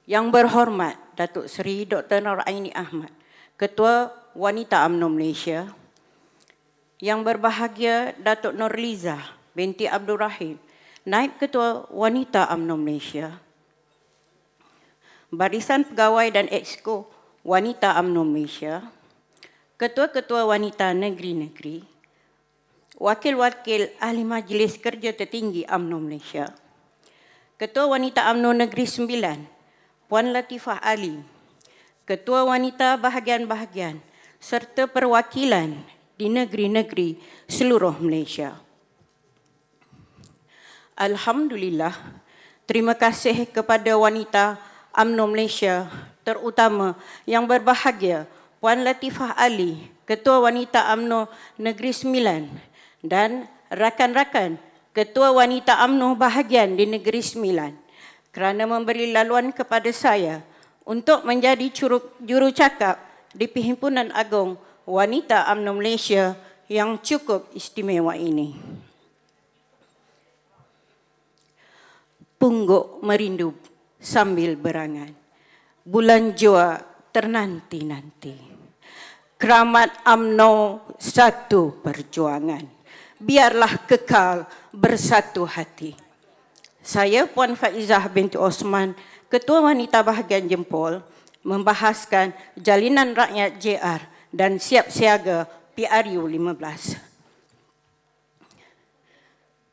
Yang berhormat Datuk Seri Dr. Noraini Ahmad, Ketua Wanita UMNO Malaysia. Yang berbahagia Datuk Nurliza binti Abdul Rahim, Naib Ketua Wanita UMNO Malaysia. Barisan Pegawai dan Exco Wanita UMNO Malaysia. Ketua-ketua wanita negeri-negeri. Wakil-wakil Ahli Majlis Kerja Tertinggi UMNO Malaysia. Ketua Wanita UMNO Negeri Sembilan, Puan Latifah Ali, Ketua Wanita Bahagian-bahagian serta perwakilan di negeri-negeri seluruh Malaysia. Alhamdulillah, terima kasih kepada wanita UMNO Malaysia, terutama yang berbahagia Puan Latifah Ali, Ketua Wanita UMNO Negeri Sembilan dan rakan-rakan Ketua Wanita UMNO bahagian di Negeri Sembilan kerana memberi laluan kepada saya untuk menjadi jurucakap di Perhimpunan Agung Wanita UMNO Malaysia yang cukup istimewa ini. Pungguk merindu sambil berangan, bulan jua ternanti-nanti. Keramat UMNO satu perjuangan, biarlah kekal bersatu hati. Saya Puan Faizah binti Osman, Ketua Wanita Bahagian Jempol, membahaskan Jalinan Rakyat JR dan siap siaga PRU 15.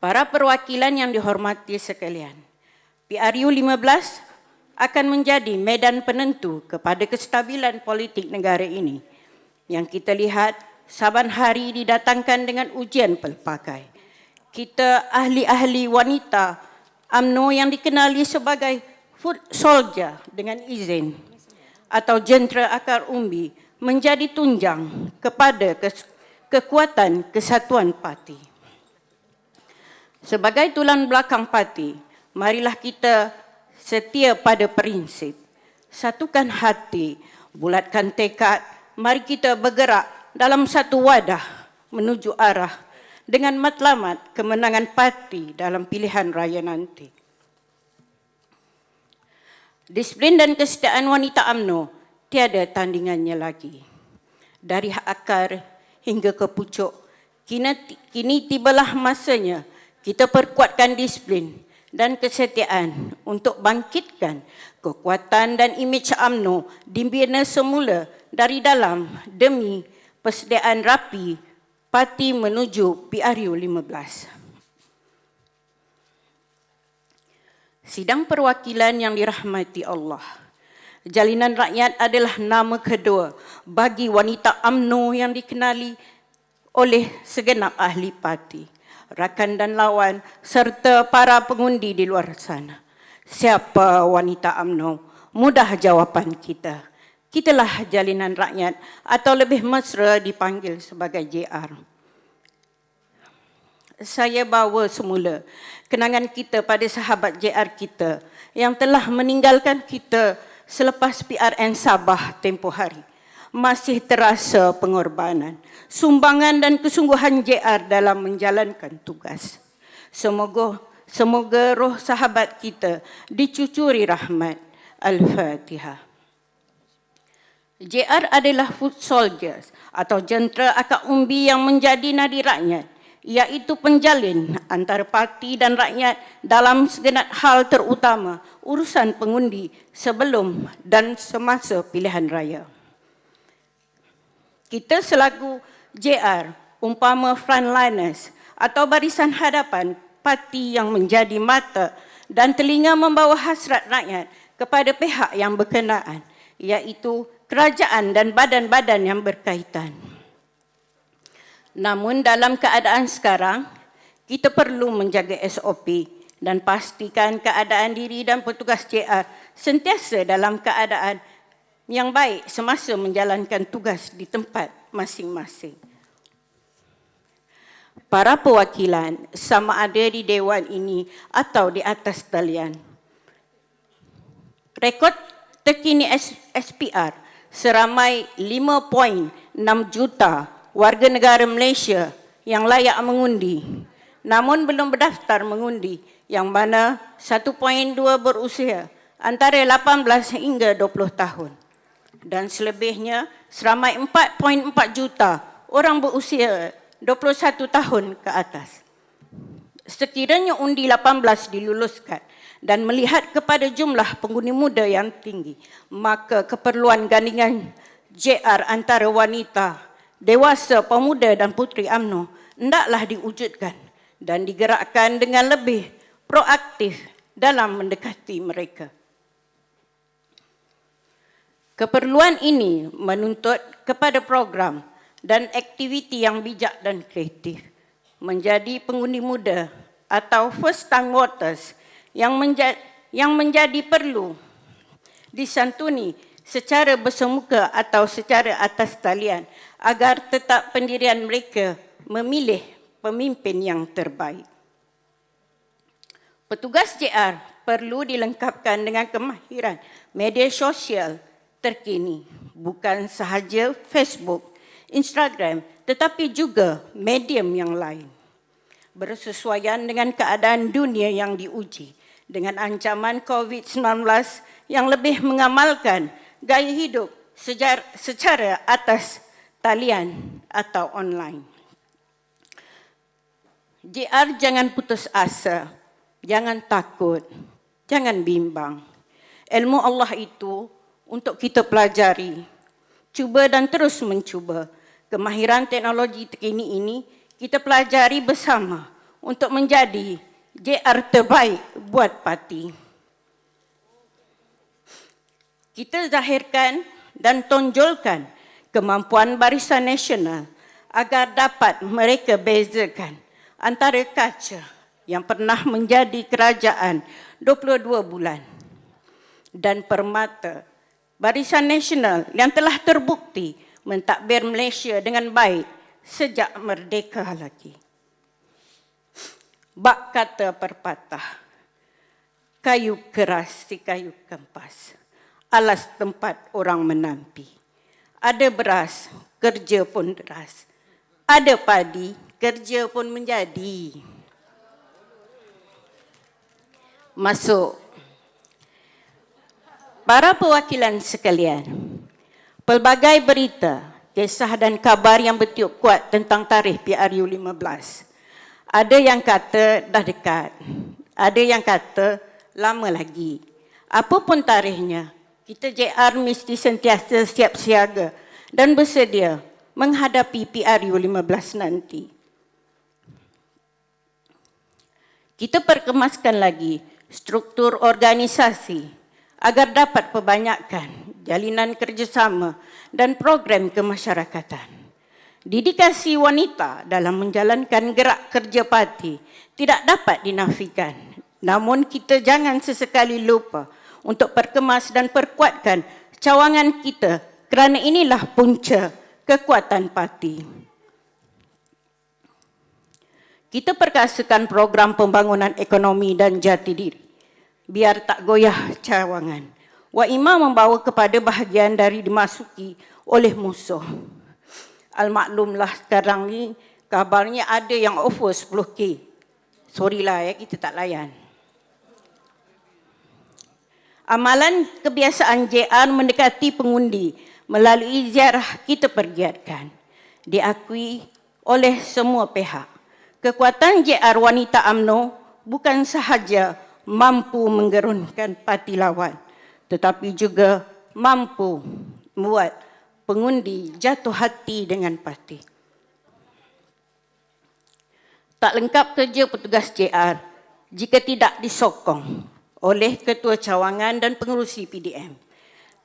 Para perwakilan yang dihormati sekalian, PRU 15 akan menjadi medan penentu kepada kestabilan politik negara ini yang kita lihat saban hari didatangkan dengan ujian pelbagai. Kita ahli-ahli wanita UMNO yang dikenali sebagai foot soldier dengan izin atau jentera akar umbi menjadi tunjang kepada kekuatan kesatuan parti. Sebagai tulang belakang parti, marilah kita setia pada prinsip, satukan hati, bulatkan tekad, mari kita bergerak dalam satu wadah menuju arah dengan matlamat kemenangan parti dalam pilihan raya nanti. Disiplin dan kesetiaan wanita UMNO tiada tandingannya lagi. Dari akar hingga ke pucuk, kini tibalah masanya kita perkuatkan disiplin dan kesetiaan untuk bangkitkan kekuatan dan imej UMNO dibina semula dari dalam demi persediaan rapi parti menuju PRU 15. Sidang perwakilan yang dirahmati Allah, Jalinan Rakyat adalah nama kedua bagi wanita UMNO yang dikenali oleh segenap ahli parti, rakan dan lawan serta para pengundi di luar sana. Siapa wanita UMNO? Mudah jawapan kita. Kitalah Jalinan Rakyat atau lebih mesra dipanggil sebagai JR. Saya bawa semula kenangan kita pada sahabat JR kita yang telah meninggalkan kita selepas PRN Sabah tempoh hari. Masih terasa pengorbanan, sumbangan dan kesungguhan JR dalam menjalankan tugas. Semoga roh sahabat kita dicucuri rahmat. Al-Fatihah. JR adalah foot soldiers atau jentera akar umbi yang menjadi nadi rakyat, iaitu penjalin antara parti dan rakyat dalam segenap hal terutama urusan pengundi sebelum dan semasa pilihan raya. Kita selaku JR umpama frontliners atau barisan hadapan parti yang menjadi mata dan telinga membawa hasrat rakyat kepada pihak yang berkenaan, iaitu kerajaan dan badan-badan yang berkaitan. Namun dalam keadaan sekarang, kita perlu menjaga SOP dan pastikan keadaan diri dan petugas JR sentiasa dalam keadaan yang baik semasa menjalankan tugas di tempat masing-masing. Para perwakilan sama ada di Dewan ini atau di atas talian. Rekod terkini SPR seramai 5.6 juta warga negara Malaysia yang layak mengundi, namun belum berdaftar mengundi, yang mana 1.2 berusia antara 18 hingga 20 tahun. Dan selebihnya seramai 4.4 juta orang berusia 21 tahun ke atas. Sekiranya undi 18 diluluskan dan melihat kepada jumlah pengundi muda yang tinggi, maka keperluan gandingan JR antara wanita, dewasa, pemuda dan puteri UMNO hendaklah diwujudkan dan digerakkan dengan lebih proaktif dalam mendekati mereka. Keperluan ini menuntut kepada program dan aktiviti yang bijak dan kreatif, menjadi pengundi muda atau first time voters yang menjadi perlu disantuni secara bersemuka atau secara atas talian agar tetap pendirian mereka memilih pemimpin yang terbaik. Petugas JR perlu dilengkapkan dengan kemahiran media sosial terkini, bukan sahaja Facebook, Instagram, tetapi juga medium yang lain. Bersesuaian dengan keadaan dunia yang diuji dengan ancaman COVID-19 yang lebih mengamalkan gaya hidup secara atas talian atau online. JR jangan putus asa, jangan takut, jangan bimbang. Ilmu Allah itu untuk kita pelajari, cuba dan terus mencuba. Kemahiran teknologi terkini ini kita pelajari bersama untuk menjadi JR terbaik buat parti. Kita zahirkan dan tonjolkan kemampuan Barisan Nasional agar dapat mereka bezakan antara kaca yang pernah menjadi kerajaan 22 bulan dan permata Barisan Nasional yang telah terbukti mentadbir Malaysia dengan baik sejak merdeka lagi. Bak kata perpatah, kayu keras si kayu kempas, alas tempat orang menampi. Ada beras, kerja pun deras. Ada padi, kerja pun menjadi. Masuk. Para perwakilan sekalian, pelbagai berita, kisah dan kabar yang bertiup kuat tentang tarikh PRU 15. Ada yang kata dah dekat, ada yang kata lama lagi. Apapun tarikhnya, kita JR mesti sentiasa siap siaga dan bersedia menghadapi PRU 15 nanti. Kita perkemaskan lagi struktur organisasi agar dapat perbanyakkan jalinan kerjasama dan program kemasyarakatan. Dedikasi wanita dalam menjalankan gerak kerja parti tidak dapat dinafikan. Namun kita jangan sesekali lupa untuk perkemas dan perkuatkan cawangan kita kerana inilah punca kekuatan parti. Kita perkasakan program pembangunan ekonomi dan jati diri biar tak goyah cawangan. Wak Imam membawa kepada bahagian dari dimasuki oleh musuh. Al-maklumlah sekarang ni kabarnya ada yang offer 10K. Sorry lah ya, kita tak layan. Amalan kebiasaan JR mendekati pengundi melalui ziarah kita pergiatkan. Diakui oleh semua pihak. Kekuatan JR Wanita UMNO bukan sahaja mampu menggerunkan parti lawan, tetapi juga mampu membuat pengundi jatuh hati dengan parti. Tak lengkap kerja petugas JR jika tidak disokong oleh ketua cawangan dan pengerusi PDM.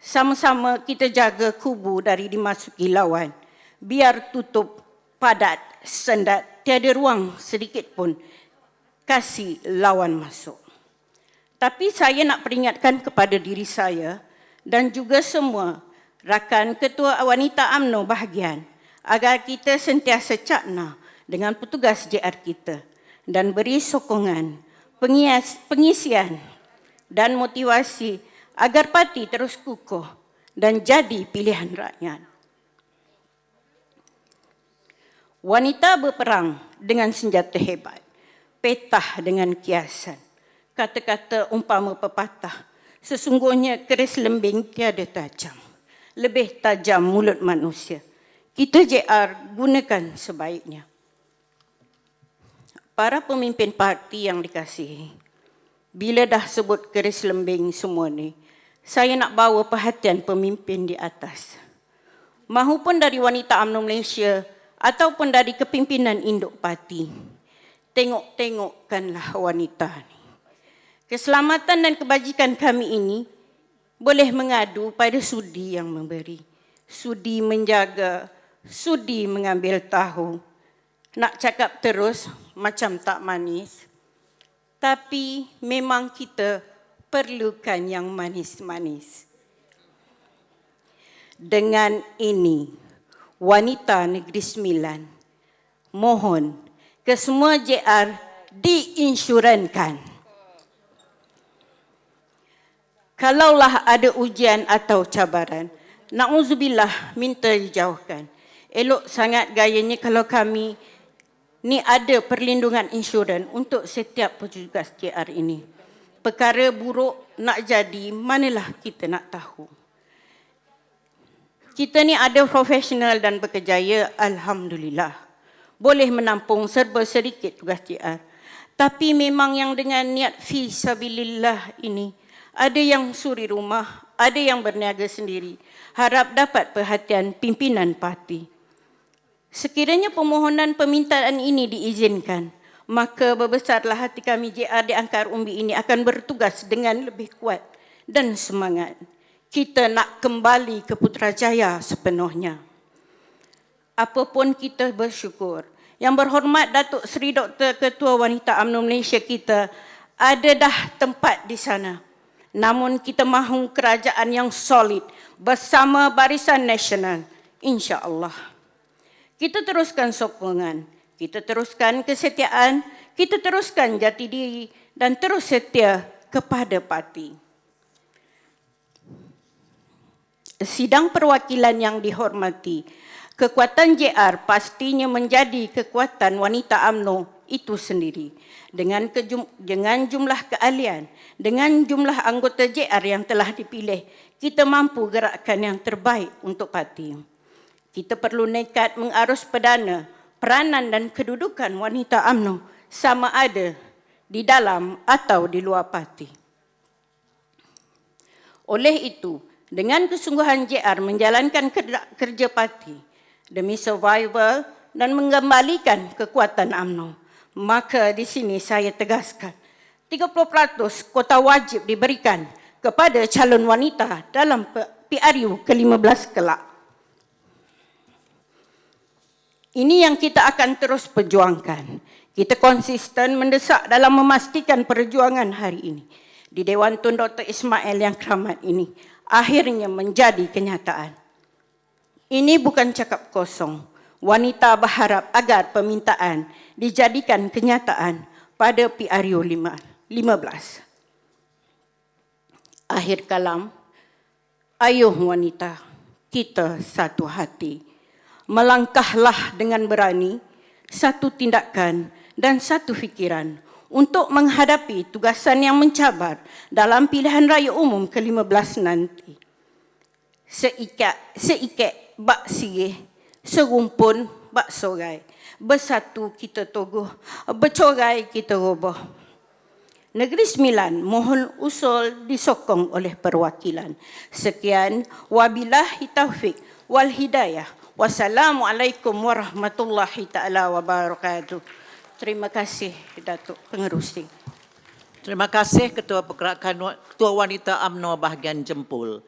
Sama-sama kita jaga kubu dari dimasuki lawan, biar tutup, padat, sendat, tiada ruang sedikit pun kasih lawan masuk. Tapi saya nak peringatkan kepada diri saya dan juga semua rakan ketua wanita UMNO bahagian agar kita sentiasa cakna dengan petugas JR kita dan beri sokongan, pengisian dan motivasi agar parti terus kukuh dan jadi pilihan rakyat. Wanita berperang dengan senjata hebat, petah dengan kiasan. Kata-kata umpama pepatah, Sesungguhnya keris lembing tiada tajam. Lebih tajam mulut manusia. Kita JR gunakan sebaiknya. Para pemimpin parti yang dikasihi, bila dah sebut keris lembing semua ni, saya nak bawa perhatian pemimpin di atas. Mahupun dari wanita UMNO Malaysia ataupun dari kepimpinan induk parti. Tengok-tengokkanlah wanita ni. Keselamatan dan kebajikan kami ini boleh mengadu pada sudi yang memberi. Sudi menjaga, sudi mengambil tahu. Nak cakap terus macam tak manis. Tapi memang kita perlukan yang manis-manis. Dengan ini, wanita Negeri Sembilan, mohon ke semua JR diinsurankan. Kalaulah ada ujian atau cabaran, na'udzubillah minta dijauhkan. Elok sangat gayanya kalau kami ni ada perlindungan insurans untuk setiap petugas JR ini. Perkara buruk nak jadi, manalah kita nak tahu. Kita ni ada profesional dan berkejaya, alhamdulillah. Boleh menampung serba sedikit tugas JR. Tapi memang yang dengan niat fi sabilillah ini, ada yang suri rumah, ada yang berniaga sendiri. Harap dapat perhatian pimpinan parti. Sekiranya permohonan permintaan ini diizinkan, maka berbesarlah hati kami JR di Angkar Umbi ini akan bertugas dengan lebih kuat dan semangat. Kita nak kembali ke Putrajaya sepenuhnya. Apapun kita bersyukur. Yang berhormat Datuk Seri Dr. Ketua Wanita UMNO Malaysia kita ada dah tempat di sana. Namun kita mahu kerajaan yang solid bersama Barisan Nasional, insya-Allah. Kita teruskan sokongan, kita teruskan kesetiaan, kita teruskan jati diri dan terus setia kepada parti. Sidang perwakilan yang dihormati, kekuatan JR pastinya menjadi kekuatan wanita UMNO itu sendiri. Dengan jumlah keahlian, dengan jumlah anggota JR yang telah dipilih, kita mampu gerakkan yang terbaik untuk parti. Kita perlu nekat mengarus perdana peranan dan kedudukan wanita UMNO sama ada di dalam atau di luar parti. Oleh itu, dengan kesungguhan JR menjalankan kerja parti demi survival dan mengembalikan kekuatan UMNO, maka di sini saya tegaskan 30% kota wajib diberikan kepada calon wanita dalam PRU ke-15 kelak. Ini yang kita akan terus perjuangkan. Kita konsisten mendesak dalam memastikan perjuangan hari ini di Dewan Tun Dr. Ismail yang keramat ini akhirnya menjadi kenyataan. Ini bukan cakap kosong. Wanita berharap agar permintaan dijadikan kenyataan pada PRU 15. Akhir kalam, ayuh wanita, kita satu hati. Melangkahlah dengan berani, satu tindakan dan satu fikiran untuk menghadapi tugasan yang mencabar dalam pilihan raya umum ke-15 nanti. Seikat bak sirih, serumpun bak sorai. Bersatu kita togoh, bercorai kita roboh. Negeri Sembilan mohon usul disokong oleh perwakilan. Sekian, wabillahi taufik wal hidayah. Wassalamualaikum warahmatullahi taala wabarakatuh. Terima kasih Datuk Pengerusi. Terima kasih Ketua Pergerakan Ketua Wanita UMNO bahagian Jempol.